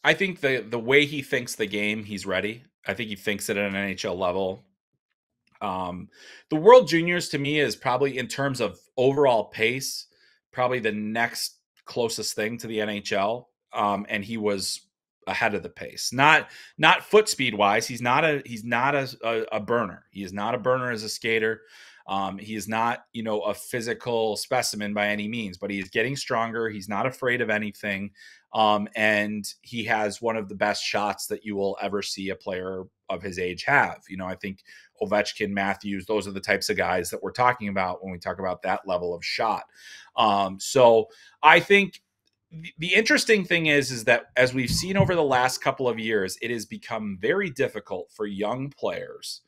I think the way he thinks the game, he's ready. I think he thinks it at an NHL level. The World Juniors to me is probably, in terms of overall pace, probably the next closest thing to the NHL. And he was ahead of the pace, not foot speed wise. He's not a burner. He is not a burner as a skater. He is not, a physical specimen by any means, but he is getting stronger. He's not afraid of anything. And he has one of the best shots that you will ever see a player of his age have. I think Ovechkin, Matthews, those are the types of guys that we're talking about when we talk about that level of shot. So I think the interesting thing is that, as we've seen over the last couple of years, it has become very difficult for young players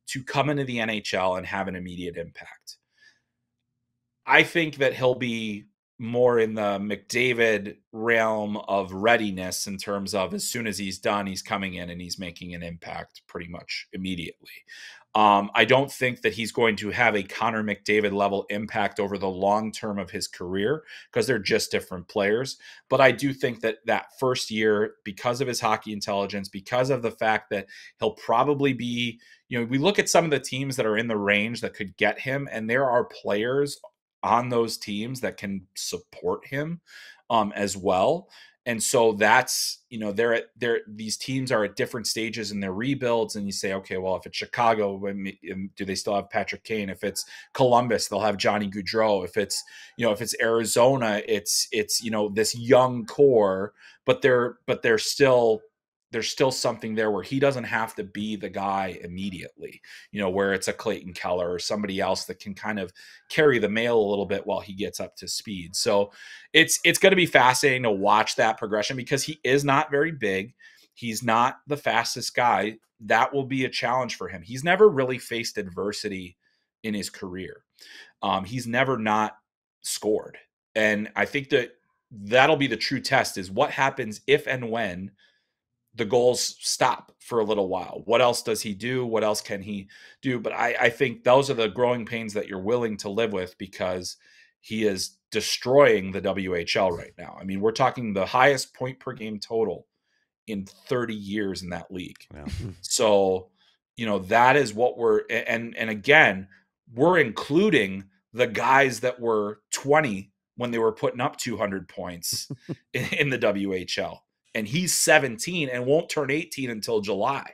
to come into the NHL and have an immediate impact. I think that he'll be more in the McDavid realm of readiness, in terms of, as soon as he's done, he's coming in and he's making an impact pretty much immediately. I don't think that he's going to have a Connor McDavid level impact over the long term of his career, because they're just different players. But I do think that that first year, because of his hockey intelligence, because of the fact that he'll probably be, we look at some of the teams that are in the range that could get him, and there are players on those teams that can support him as well. And so that's, these teams are at different stages in their rebuilds. And you say, okay, well, if it's Chicago, do they still have Patrick Kane? If it's Columbus, they'll have Johnny Gaudreau. If it's Arizona, it's this young core, but there's still something there where he doesn't have to be the guy immediately, where it's a Clayton Keller or somebody else that can kind of carry the mail a little bit while he gets up to speed. So it's going to be fascinating to watch that progression, because he is not very big. He's not the fastest guy. That will be a challenge for him. He's never really faced adversity in his career. He's never not scored. And I think that'll be the true test, is what happens if and when the goals stop for a little while. What else does he do? What else can he do? But I think those are the growing pains that you're willing to live with, because he is destroying the WHL right now. I mean, we're talking the highest point per game total in 30 years in that league. Yeah. So, that is what and again, we're including the guys that were 20 when they were putting up 200 points in the WHL. And he's 17 and won't turn 18 until July.